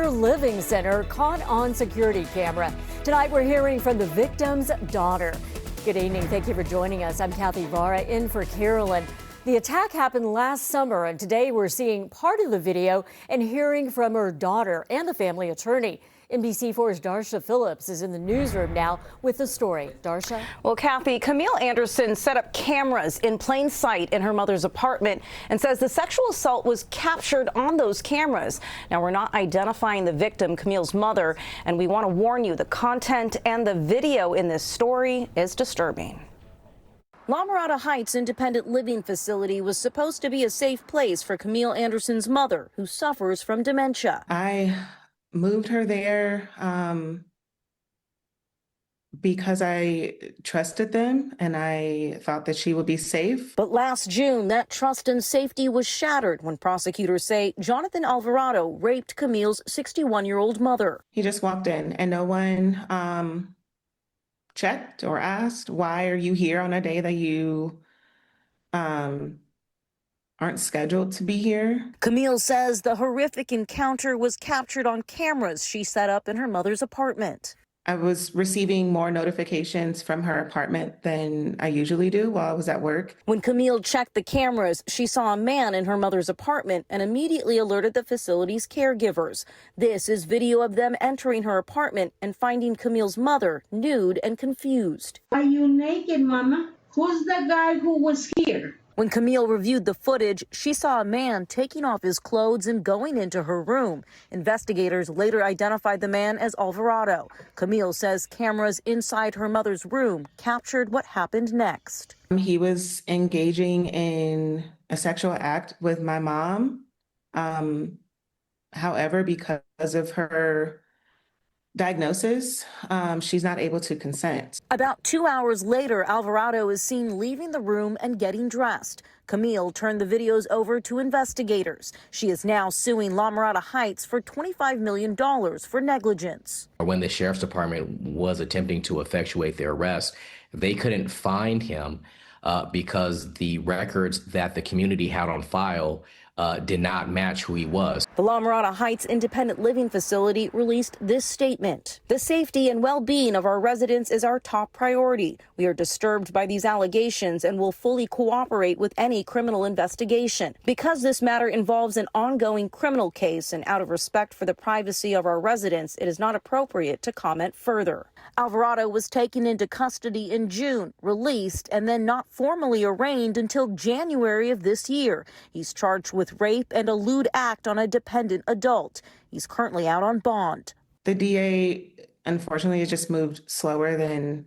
senior living center caught on security camera. Tonight we're hearing from the victim's daughter. Good evening. Thank you for joining us. I'm Kathy Vara in for Carolyn. The attack happened last summer, and today we're seeing part of the video and hearing from her daughter and the family attorney. NBC4's Darsha Phillips is in the newsroom now with the story. Darsha? Well, Kathy, Camille Anderson set up cameras in plain sight in her mother's apartment and says the sexual assault was captured on those cameras. Now, we're not identifying the victim, Camille's mother, and we want to warn you the content and the video in this story is disturbing. La Mirada Heights Independent Living Facility was supposed to be a safe place for Camille Anderson's mother, who suffers from dementia. I moved her there because I trusted them and I thought that she would be safe. But last June, that trust and safety was shattered when prosecutors say Jonathan Alvarado raped Camille's 61-year-old mother. He just walked in and no one checked or asked, why are you here on a day that you aren't scheduled to be here? Camille says the horrific encounter was captured on cameras she set up in her mother's apartment. I was receiving more notifications from her apartment than I usually do while I was at work. When Camille checked the cameras, she saw a man in her mother's apartment and immediately alerted the facility's caregivers. This is video of them entering her apartment and finding Camille's mother nude and confused. Are you naked, Mama? Who's the guy who was here? When Camille reviewed the footage, she saw a man taking off his clothes and going into her room. Investigators later identified the man as Alvarado. Camille says cameras inside her mother's room captured what happened next. He was engaging in a sexual act with my mom. However, because of her diagnosis, she's not able to consent. About 2 hours later, Alvarado is seen leaving the room and getting dressed. Camille turned the videos over to investigators. She is now suing La Mirada Heights for $25 million for negligence. When the sheriff's department was attempting to effectuate their arrest, they couldn't find him because the records that the community had on file did not match who he was. The La Mirada Heights Independent Living Facility released this statement. The safety and well-being of our residents is our top priority. We are disturbed by these allegations and will fully cooperate with any criminal investigation. Because this matter involves an ongoing criminal case and out of respect for the privacy of our residents, it is not appropriate to comment further. Alvarado was taken into custody in June, released, and then not formally arraigned until January of this year. He's charged with rape and a lewd act on a dependent adult. He's currently out on bond. The DA, unfortunately, has just moved slower than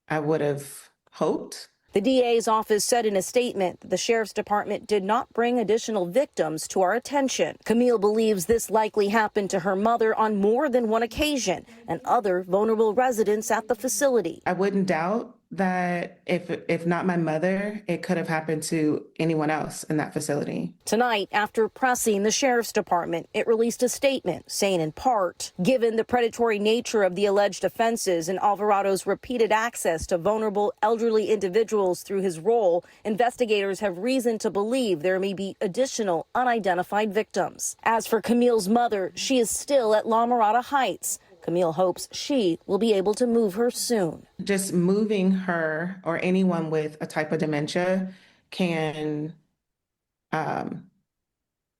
I would have hoped. The DA's office said in a statement that the sheriff's department did not bring additional victims to our attention. Camille believes this likely happened to her mother on more than one occasion and other vulnerable residents at the facility. I wouldn't doubt that if not my mother, it could have happened to anyone else in that facility. Tonight, after pressing the sheriff's department, it released a statement saying in part, given the predatory nature of the alleged offenses and Alvarado's repeated access to vulnerable elderly individuals through his role, investigators have reason to believe there may be additional unidentified victims. As for Camille's mother, she is still at La Mirada Heights. Camille hopes she will be able to move her soon. Just moving her or anyone with a type of dementia can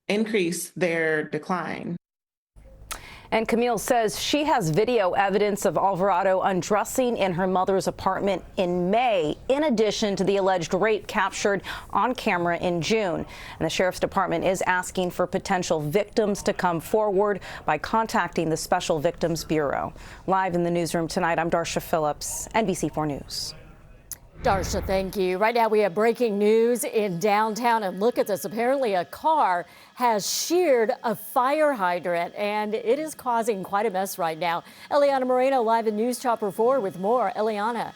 increase their decline. And Camille says she has video evidence of Alvarado undressing in her mother's apartment in May, in addition to the alleged rape captured on camera in June. And the sheriff's department is asking for potential victims to come forward by contacting the Special Victims Bureau. Live in the newsroom tonight, I'm Darsha Phillips, NBC4 News. Darsha, thank you. Right now we have breaking news in downtown, and look at this. Apparently a car has sheared a fire hydrant and it is causing quite a mess right now. Eliana Moreno live in News Chopper 4 with more. Eliana.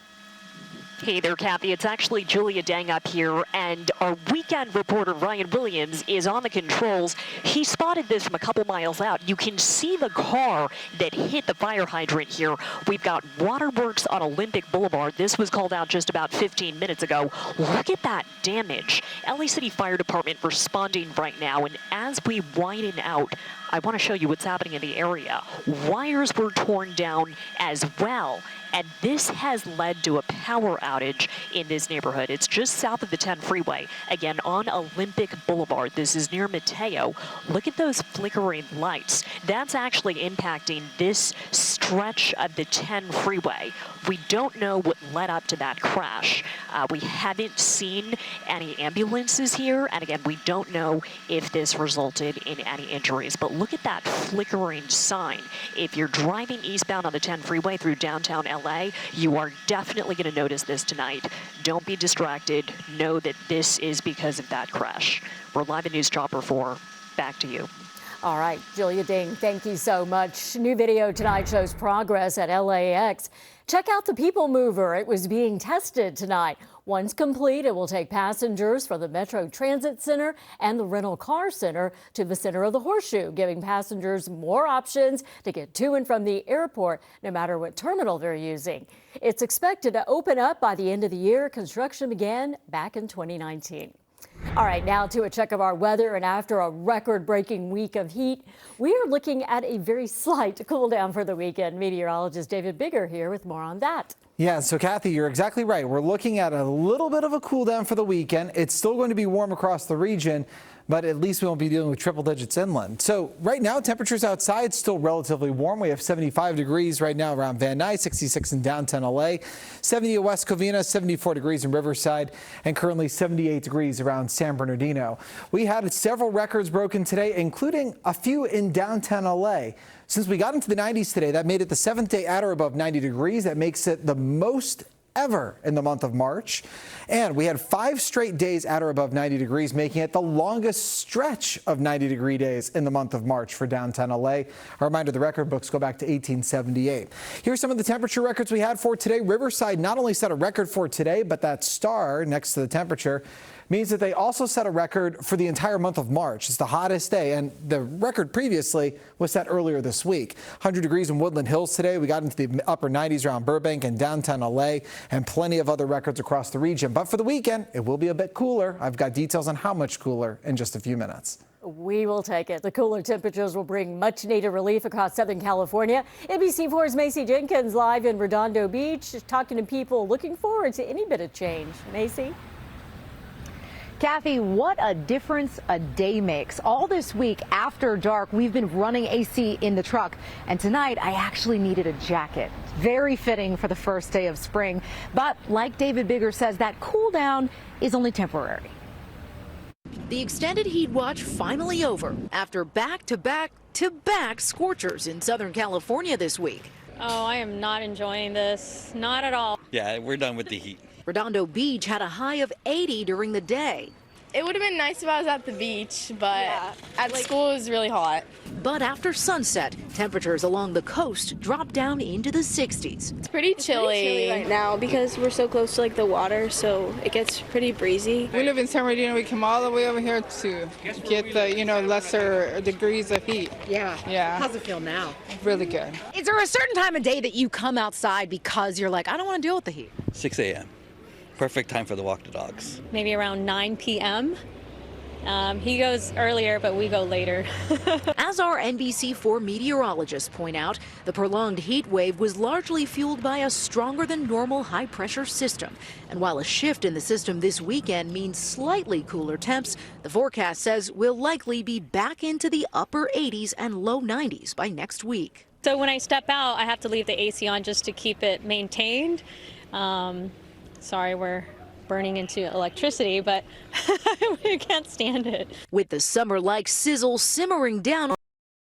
Hey there, Kathy. It's actually Julia Dang up here, and our weekend reporter Ryan Williams is on the controls. He spotted this from a couple miles out. You can see the car that hit the fire hydrant here. We've got waterworks on Olympic Boulevard. This was called out just about 15 minutes ago. Look at that damage. LA City Fire Department responding right now, and as we widen out, I want to show you what's happening in the area. Wires were torn down as well. And this has led to a power outage in this neighborhood. It's just south of the 10 freeway, again on Olympic Boulevard. This is near Mateo. Look at those flickering lights. That's actually impacting this stretch of the 10 freeway. We don't know what led up to that crash. We haven't seen any ambulances here. And again, we don't know if this resulted in any injuries. But look at that flickering sign. If you're driving eastbound on the 10 freeway through downtown LA, you are definitely going to notice this tonight. Don't be distracted. Know that this is because of that crash. We're live in News Chopper 4. Back to you. All right, Julia Ding, thank you so much. New video tonight shows progress at LAX. Check out the People Mover. It was being tested tonight. Once complete, it will take passengers from the Metro Transit Center and the Rental Car Center to the center of the Horseshoe, giving passengers more options to get to and from the airport, no matter what terminal they're using. It's expected to open up by the end of the year. Construction began back in 2019. All right, now to a check of our weather. And after a record-breaking week of heat, we are looking at a very slight cool down for the weekend. Meteorologist David Bigger here with more on that. Yeah, so Kathy, you're exactly right. We're looking at a little bit of a cool down for the weekend. It's still going to be warm across the region, but at least we won't be dealing with triple digits inland. So right now, temperatures outside still relatively warm. We have 75 degrees right now around Van Nuys, 66 in downtown LA, 70 at West Covina, 74 degrees in Riverside, and currently 78 degrees around San Bernardino. We had several records broken today, including a few in downtown LA. Since we got into the 90s today, that made it the 7th day at or above 90 degrees. That makes it the most ever in the month of March. And we had 5 straight days at or above 90 degrees, making it the longest stretch of 90-degree days in the month of March for downtown LA. A reminder, the record books go back to 1878. Here's some of the temperature records we had for today. Riverside not only set a record for today, but that star next to the temperature means that they also set a record for the entire month of March. It's the hottest day, and the record previously was set earlier this week. 100 degrees in Woodland Hills today. We got into the upper 90s around Burbank and downtown LA, and plenty of other records across the region. But for the weekend, it will be a bit cooler. I've got details on how much cooler in just a few minutes. We will take it. The cooler temperatures will bring much needed relief across Southern California. NBC4's Macy Jenkins live in Redondo Beach, talking to people looking forward to any bit of change. Macy? Kathy, what a difference a day makes. All this week after dark, we've been running AC in the truck. And tonight, I actually needed a jacket. Very fitting for the first day of spring. But like David Bigger says, that cool down is only temporary. The extended heat watch finally over after back-to-back scorchers in Southern California this week. Oh, I am not enjoying this. Not at all. Yeah, we're done with the heat. Redondo Beach had a high of 80 during the day. It would have been nice if I was at the beach, but at school it was really hot. But after sunset, temperatures along the coast dropped down into the 60s. It's pretty chilly right now because we're so close to the water, so it gets pretty breezy. We live in San Bernardino. We come all the way over here to get the lesser degrees of heat. Yeah. How's it feel now? Really good. Is there a certain time of day that you come outside because you're like, I don't want to deal with the heat? 6 a.m. Perfect time for the walk the dogs. Maybe around 9 p.m. He goes earlier, but we go later. As our NBC4 meteorologists point out, the prolonged heat wave was largely fueled by a stronger than normal high-pressure system. And while a shift in the system this weekend means slightly cooler temps, the forecast says we'll likely be back into the upper 80s and low 90s by next week. So when I step out, I have to leave the AC on just to keep it maintained. Sorry, we're burning into electricity, but we can't stand it. With the summer-like sizzle simmering down